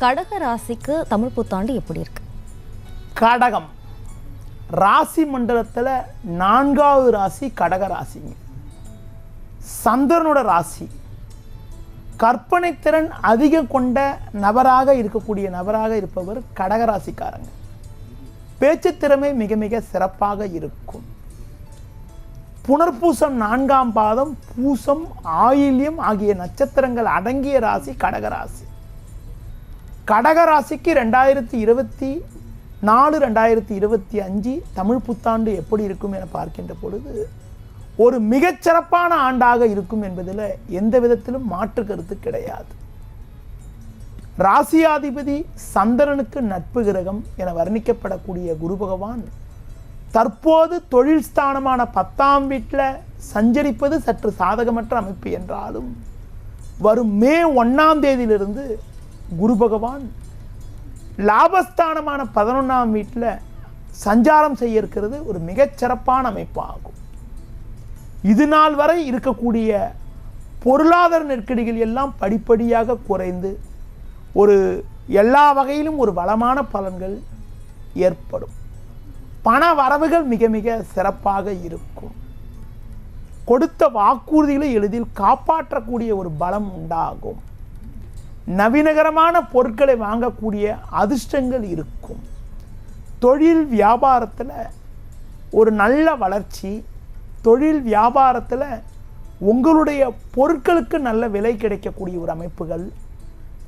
கடக ராசிக்கு தமிழ் புத்தாண்டு எப்படி இருக்கு? கடகம் ராசி மண்டலத்தில் 4வது ராசி கடக ராசிங்க. சந்திரனோட ராசி. கற்பனை திறன் அதிகம் கொண்ட நபராக இருப்பவர் கடக ராசிக்காரங்க. பேச்சு திறமை மிக மிக சிறப்பாக இருக்கும். புனர்பூசம் 4ஆம் பாதம், பூசம், ஆயில்யம் ஆகிய நட்சத்திரங்கள் அடங்கிய ராசி கடகராசி. கடகராசிக்கு 2024-2025 தமிழ் புத்தாண்டு எப்படி இருக்கும் என பார்க்கின்ற பொழுது ஒரு மிகச்சிறப்பான ஆண்டாக இருக்கும் என்பதில் எந்த விதத்திலும் மாற்று கருத்து கிடையாது. ராசியாதிபதி சந்திரனுக்கு நட்பு கிரகம் என வர்ணிக்கப்படக்கூடிய குரு பகவான் தற்போது தொழில் ஸ்தானமான 10ஆம் வீட்டில் சஞ்சரிப்பது சற்று சாதகமற்ற அமைப்பு என்றாலும் வரும் மே 1ஆம் தேதியிலிருந்து குரு பகவான் லாபஸ்தானமான 11ஆம் வீட்டில் சஞ்சாரம் செய்ய இருக்கிறது ஒரு மிகச்சிறப்பான அமைப்பாகும். இது நாள் வரை இருக்கக்கூடிய பொருளாதார நெருக்கடிகள் எல்லாம் படிப்படியாக குறைந்து எல்லா வகையிலும் ஒரு வளமான பலன்கள் ஏற்படும். பண வரவுகள் மிக மிக சிறப்பாக இருக்கும். கொடுத்த வாக்குறுதிகளை எளிதில் காப்பாற்றக்கூடிய ஒரு பலம் உண்டாகும். நவீனகரமான பொருட்களை வாங்கக்கூடிய அதிர்ஷ்டங்கள் இருக்கும். தொழில் வியாபாரத்தில் ஒரு நல்ல வளர்ச்சி. தொழில் வியாபாரத்தில் உங்களுடைய பொருட்களுக்கு நல்ல விலை கிடைக்கக்கூடிய ஒரு அமைப்புகள்.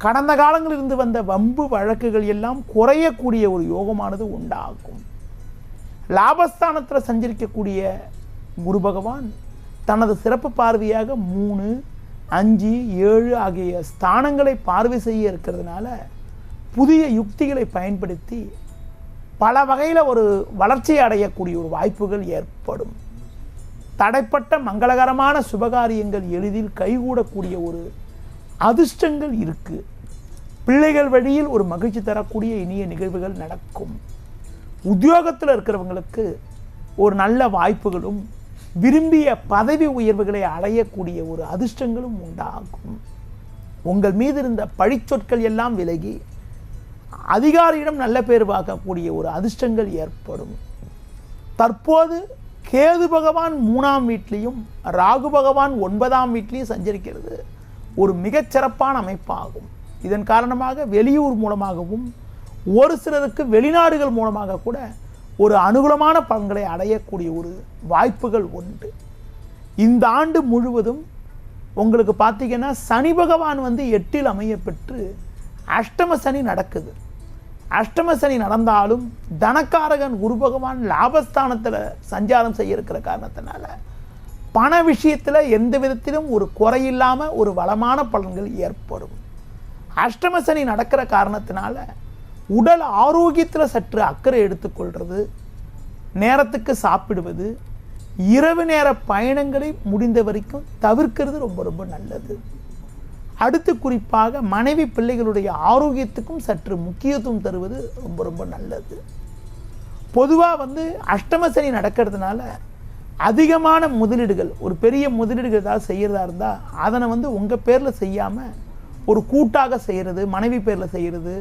கடந்த காலங்களில் இருந்து வந்த வம்பு வழக்குகள் எல்லாம் குறையக்கூடிய ஒரு யோகமானது உண்டாகும். லாபஸ்தானத்தில் சஞ்சரிக்கக்கூடிய குரு பகவான் தனது சிறப்பு பார்வையாக 3, 5, 7 ஆகிய ஸ்தானங்களை பார்வை செய்ய இருக்கிறதுனால புதிய யுக்திகளை பயன்படுத்தி பல வகையில் ஒரு வளர்ச்சி அடையக்கூடிய ஒரு வாய்ப்புகள் ஏற்படும். தடைப்பட்ட மங்களகரமான சுபகாரியங்கள் எளிதில் கைகூடக்கூடிய ஒரு அதிர்ஷ்டங்கள் இருக்கு. பிள்ளைகள் வழியில் ஒரு மகிழ்ச்சி தரக்கூடிய இனிய நிகழ்வுகள் நடக்கும். உத்தியோகத்தில் இருக்கிறவங்களுக்கு ஒரு நல்ல வாய்ப்புகளும் விரும்பிய பதவி உயர்வுகளை அடையக்கூடிய ஒரு அதிர்ஷ்டங்களும் உண்டாகும். உங்கள் மீது இருந்த பழிச்சொற்கள் எல்லாம் விலகி அதிகாரியிடம் நல்ல பேர் பார்க்கக்கூடிய ஒரு அதிர்ஷ்டங்கள் ஏற்படும். தற்போது கேது பகவான் 3ஆம் வீட்லேயும் ராகு பகவான் 9ஆம் வீட்லேயும் சஞ்சரிக்கிறது ஒரு மிகச்சிறப்பான அமைப்பாகும். இதன் காரணமாக வெளியூர் மூலமாகவும் ஒரு சிலருக்கு வெளிநாடுகள் மூலமாக கூட ஒரு அனுகூலமான பலன்களை அடையக்கூடிய ஒரு வாய்ப்புகள் உண்டு. இந்த ஆண்டு முழுவதும் உங்களுக்கு பார்த்தீங்கன்னா சனி பகவான் 8இல் அமைய பெற்று அஷ்டம சனி நடக்குது. அஷ்டம சனி நடந்தாலும் தனக்காரகன் குரு பகவான் லாபஸ்தானத்தில் சஞ்சாரம் செய்ய இருக்கிற காரணத்தினால பண விஷயத்தில் எந்த விதத்திலும் ஒரு குறையில்லாமல் ஒரு வளமான பலன்கள் ஏற்படும். அஷ்டம சனி நடக்கிற காரணத்தினால உடல் ஆரோக்கியத்தில் சற்று அக்கறை எடுத்துக்கொள்வது, நேரத்துக்கு சாப்பிடுவது, இரவு நேர பயணங்களை முடிந்த வரைக்கும் தவிர்க்கிறது ரொம்ப ரொம்ப நல்லது. அடுத்து குறிப்பாக மனைவி பிள்ளைகளுடைய ஆரோக்கியத்துக்கும் சற்று முக்கியத்துவம் தருவது ரொம்ப ரொம்ப நல்லது. பொதுவாக அஷ்டம சனி நடக்கிறதுனால அதிகமான முதலீடுகள், ஒரு பெரிய முதலீடுகள் ஏதாவது செய்கிறதா இருந்தால் அதனை உங்கள் பேரில் செய்யாமல் ஒரு கூட்டாக செய்கிறது, மனைவி பேரில் செய்கிறது,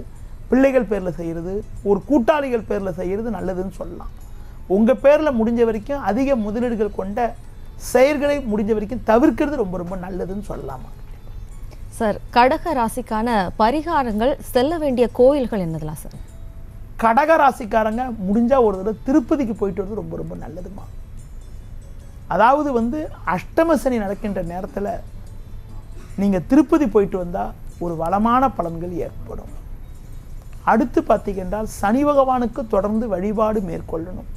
பிள்ளைகள் பேரில் செய்கிறது, ஒரு கூட்டாளிகள் பேரில் செய்கிறது நல்லதுன்னு சொல்லலாம். உங்கள் பேரில் முடிஞ்ச வரைக்கும் அதிக முதலீடுகள் கொண்ட செயல்களை முடிஞ்ச வரைக்கும் தவிர்க்கிறது ரொம்ப ரொம்ப நல்லதுன்னு சொல்லலாமா? சார், கடக ராசிக்கான பரிகாரங்கள், செல்ல வேண்டிய கோயில்கள் என்னதெல்லாம் சார்? கடக ராசிக்காரங்க முடிஞ்சால் ஒரு தடவை திருப்பதிக்கு போயிட்டு வந்து ரொம்ப ரொம்ப நல்லதுமா. அதாவது அஷ்டம சனி நடக்கின்ற நேரத்தில் நீங்கள் திருப்பதி போயிட்டு வந்தால் ஒரு வளமான பலன்கள் ஏற்படும். அடுத்து பார்த்தீங்கன்னா சனி பகவானுக்கு தொடர்ந்து வழிபாடு மேற்கொள்ளணும்.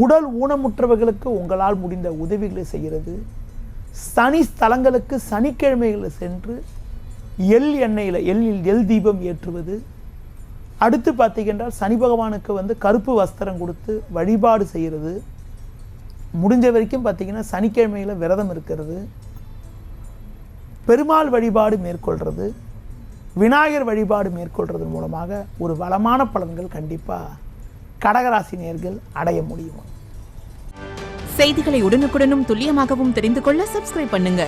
உடல் ஊனமுற்றவர்களுக்கு உங்களால் முடிந்த உதவிகளை செய்கிறது. சனி ஸ்தலங்களுக்கு சனிக்கிழமைகளில் சென்று எள் தீபம் ஏற்றுவது. அடுத்து பார்த்தீங்கன்னா சனி பகவானுக்கு கருப்பு வஸ்திரம் கொடுத்து வழிபாடு செய்கிறது. முடிஞ்ச வரைக்கும் பார்த்தீங்கன்னா சனிக்கிழமையில் விரதம் இருக்கிறது, பெருமாள் வழிபாடு மேற்கொள்கிறது, விநாயகர் வழிபாடு மேற்கொள்றதன் மூலமாக ஒரு வளமான பலன்கள் கண்டிப்பாக கடகராசி நேயர்கள் அடைய முடியும். செய்திகளை உடனுக்குடனும் துல்லியமாகவும் தெரிந்து கொள்ள சப்ஸ்கிரைப் பண்ணுங்க.